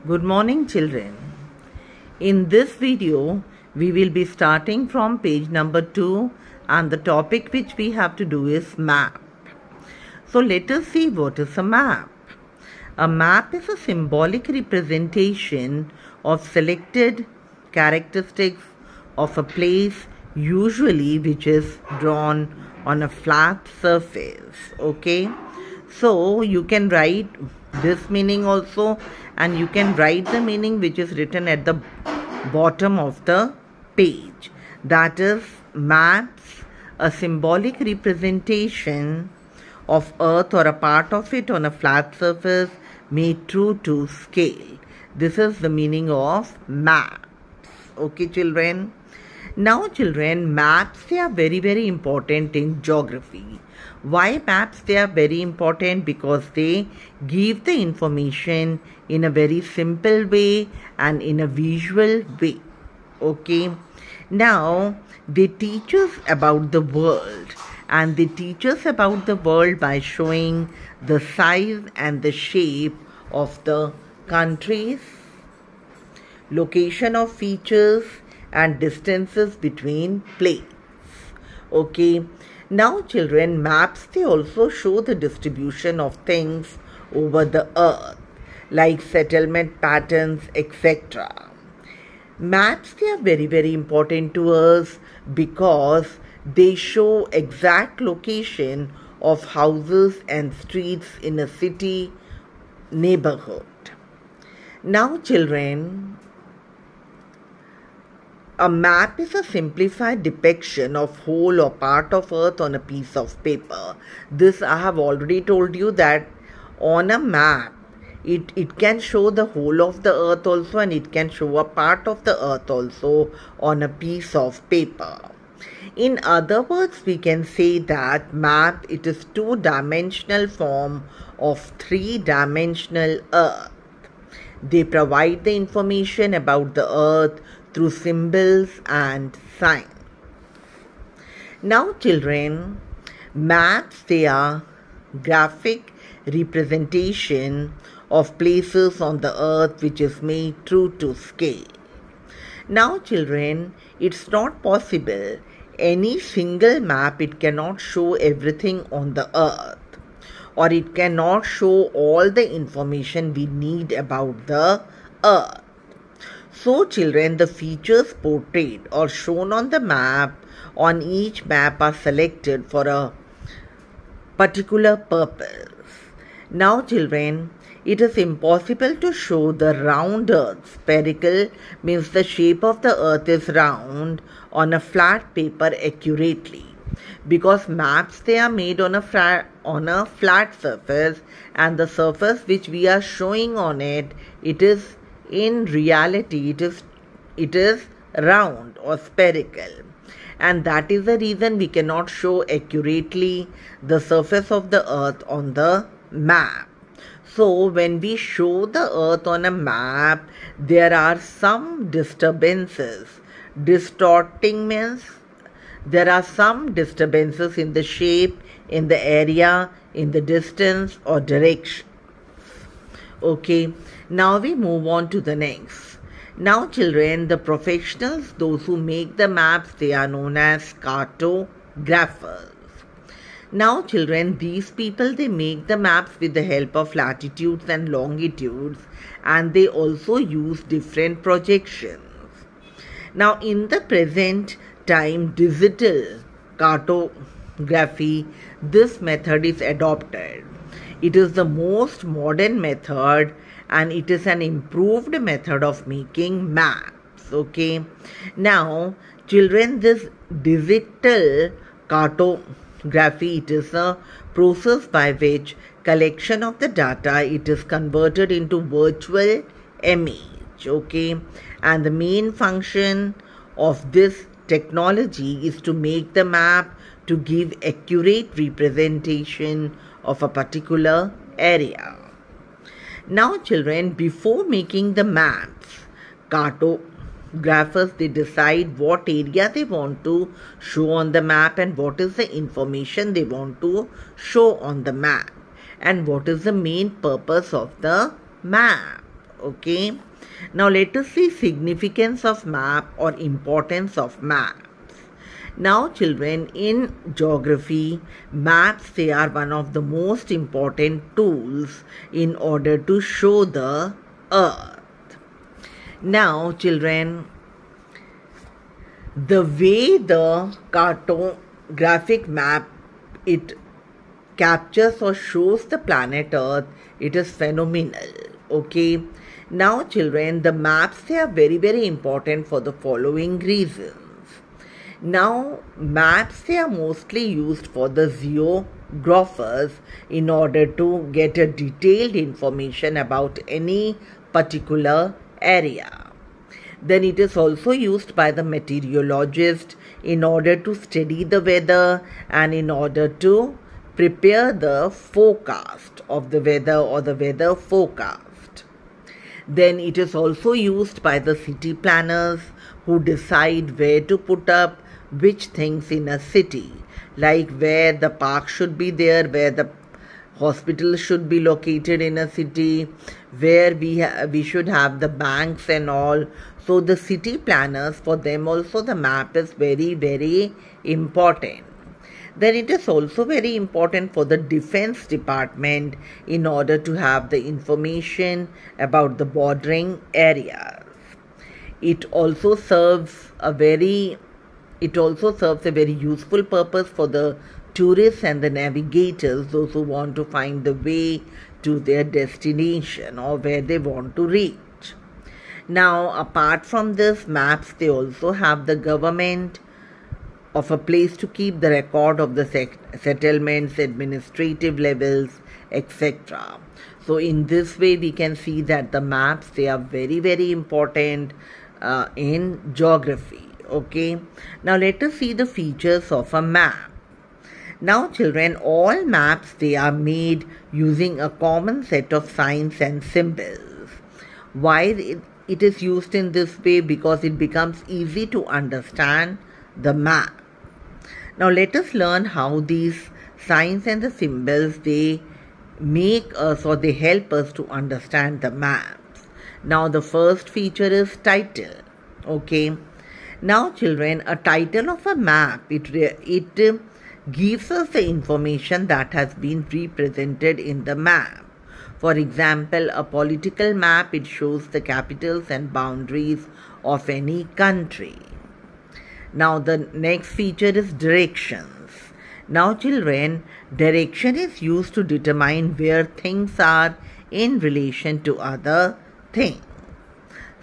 Good morning, children. In this video, we will be starting from page number 2, and the topic which we have to do is map. So let us see what is a map. A map is a symbolic representation of selected characteristics of a place, usually which is drawn on a flat surface. Okay, so you can write this meaning also, and you can write the meaning which is written at the bottom of the page. That is, maps, a symbolic representation of earth or a part of it on a flat surface made true to scale. This is the meaning of maps. Okay, children. Now, children, maps, they are very important in geography. Why maps? They are very important because they give the information in a very simple way and in a visual way. Okay. Now, they teach us about the world, and they teach us about the world by showing the size and the shape of the countries, location of features, and distances between places. Okay. Now, children, maps, they also show the distribution of things over the earth, like settlement patterns, etc. Maps, they are very important to us because they show exact location of houses and streets in a city neighborhood. Now, children, a map is a simplified depiction of whole or part of earth on a piece of paper. This I have already told you that on a map, it can show the whole of the earth also, and it can show a part of the earth also on a piece of paper. In other words, we can say that map, it is two-dimensional form of three-dimensional earth. They provide the information about the earth through symbols and signs. Now, children, maps, they are graphic representation of places on the earth which is made true to scale. Now, children, it's not possible. Any single map, it cannot show everything on the earth, or it cannot show all the information we need about the earth. So, children, the features portrayed or shown on the map, on each map, are selected for a particular purpose. Now, children, it is impossible to show the round earth. Spherical means the shape of the earth is round on a flat paper accurately, because maps, they are made on a flat surface, and the surface which we are showing on it, it is in reality it is round or spherical, and that is the reason we cannot show accurately the surface of the earth on the map. So when we show the earth on a map, there are some disturbances. Distorting means there are some disturbances in the shape, in the area, in the distance or direction. Okay, now we move on to the next. Now, children, the professionals, those who make the maps, they are known as cartographers. Now, children, these people, they make the maps with the help of latitudes and longitudes, and they also use different projections. Now, in the present time, digital cartography, this method is adopted. It is the most modern method, and it is an improved method of making maps. Okay. Now, children, this digital cartography, it is a process by which collection of the data, it is converted into virtual image. Okay. And the main function of this technology is to make the map to give accurate representation of a particular area. Now, children, before making the maps, cartographers, they decide what area they want to show on the map, and what is the information they want to show on the map, and what is the main purpose of the map. Okay. Now let us see significance of map or importance of maps. Now children, in geography, maps, they are one of the most important tools in order to show the earth. Now children, the way the cartographic map it captures or shows the planet Earth, it is phenomenal. Okay. Now children, the maps, they are very important for the following reasons. Now maps, they are mostly used for the geographers in order to get a detailed information about any particular area. Then it is also used by the meteorologist in order to study the weather and in order to prepare the forecast of the weather or the weather forecast. Then it is also used by the city planners who decide where to put up which things in a city, like where the park should be there, where the hospital should be located in a city, where we should have the banks and all. So the city planners, for them also the map is very important. Then it is also very important for the defense department in order to have the information about the bordering areas. It also serves a very useful purpose for the tourists and the navigators, those who want to find the way to their destination or where they want to reach. Now, apart from this, maps, they also have the government of a place to keep the record of the settlements, administrative levels, etc. So in this way, we can see that the maps, they are very important in geography. Okay. Now let us see the features of a map. Now children, all maps, they are made using a common set of signs and symbols. Why it is used in this way? Because it becomes easy to understand the map. Now let us learn how these signs and the symbols, they make us or they help us to understand the maps. Now the first feature is title. Okay. Now children, a title of a map, it gives us the information that has been represented in the map. For example, a political map, it shows the capitals and boundaries of any country. Now the next feature is directions. Now children, direction is used to determine where things are in relation to other things.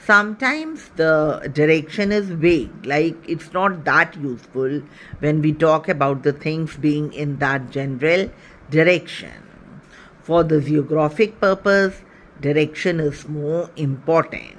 Sometimes the direction is vague, like it's not that useful when we talk about the things being in that general direction. For the geographic purpose, direction is more important.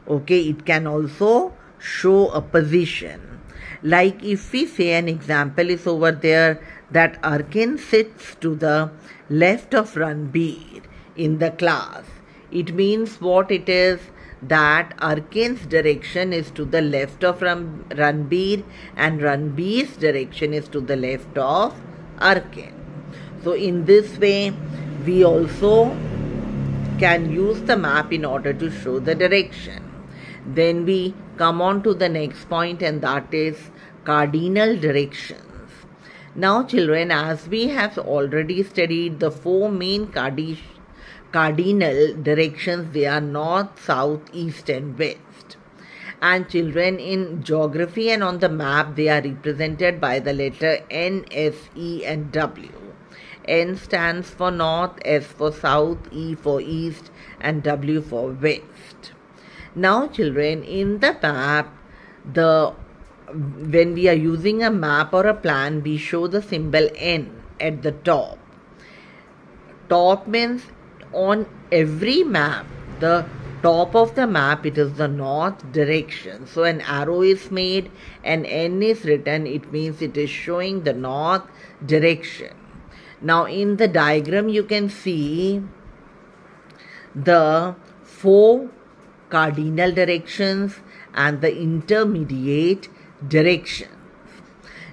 Okay, it can also show a position. Like if we say an example is over there that Arkin sits to the left of Ranbir in the class, it means what it is, that Arkin's direction is to the left of Ranbir and Ranbir's direction is to the left of Arkin. So in this way, we also can use the map in order to show the direction. Then we come on to the next point, and that is cardinal directions. Now children, as we have already studied the four main cardinal directions, they are north, south, east and west. And children, in geography and on the map, they are represented by the letter N, S, E and W. N stands for north, S for south, E for east and W for west. Now children, in the map, when we are using a map or a plan, we show the symbol N at the top. Top means on every map, the top of the map, it is the north direction. So an arrow is made and N is written, it means it is showing the north direction. Now in the diagram, you can see the four cardinal directions and the intermediate directions.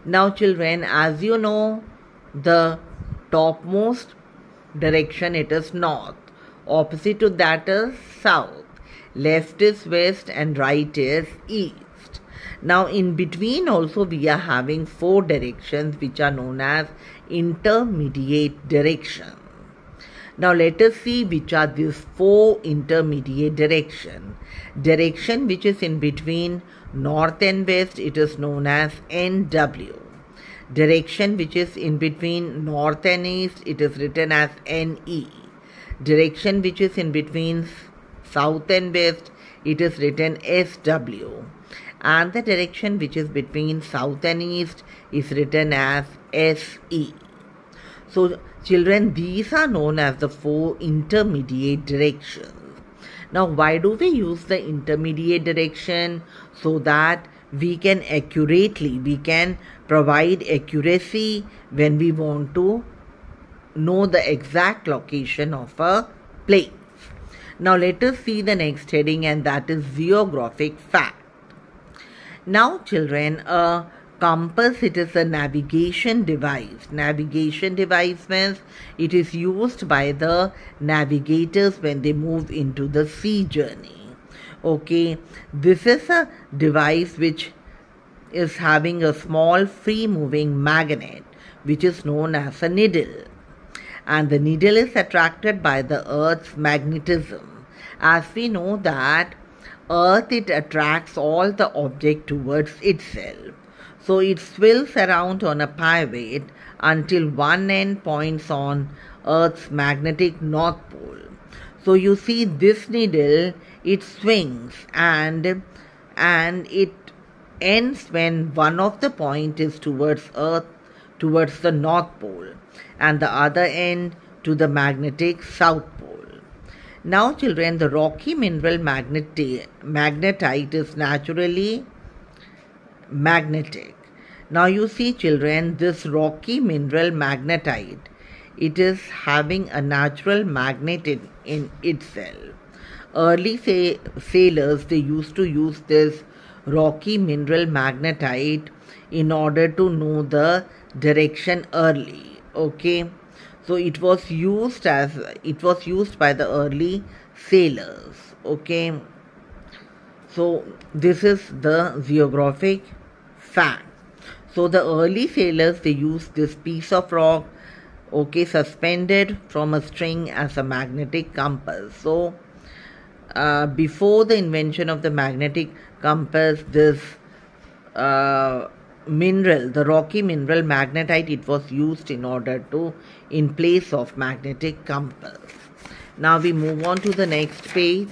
Now children, as you know, the topmost direction, it is north. Opposite to that is south. Left is west and right is east. Now in between also we are having 4 directions which are known as intermediate directions. Now let us see which are these 4 intermediate directions. Direction which is in between north and west, it is known as NW. Direction which is in between north and east, it is written as NE. Direction which is in between south and west, it is written SW. And the direction which is between south and east is written as SE. So children, these are known as the 4 intermediate directions. Now why do we use the intermediate direction? So that we can provide accuracy when we want to know the exact location of a place. Now let us see the next heading, and that is geographic fact. Now children, a compass, it is a navigation device. Navigation device means it is used by the navigators when they move into the sea journey. Okay, this is a device which is having a small free moving magnet which is known as a needle. And the needle is attracted by the earth's magnetism. As we know that earth, it attracts all the object towards itself. So it swirls around on a pivot until one end points on earth's magnetic north pole. So you see this needle, it swings and it ends when one of the point is towards earth, towards the north pole, and the other end to the magnetic south pole. Now children, the rocky mineral magnetite is naturally magnetic. Now you see children, this rocky mineral magnetite, it is having a natural magnet in itself. Early sailors, they used to use this rocky mineral magnetite in order to know the direction early. Okay, so it was used by the early sailors. Okay, so this is the geographic fact. So the early sailors, they used this piece of rock, okay, suspended from a string as a magnetic compass. So before the invention of the magnetic compass, this mineral, the rocky mineral magnetite, it was used in place of magnetic compass. Now we move on to the next page.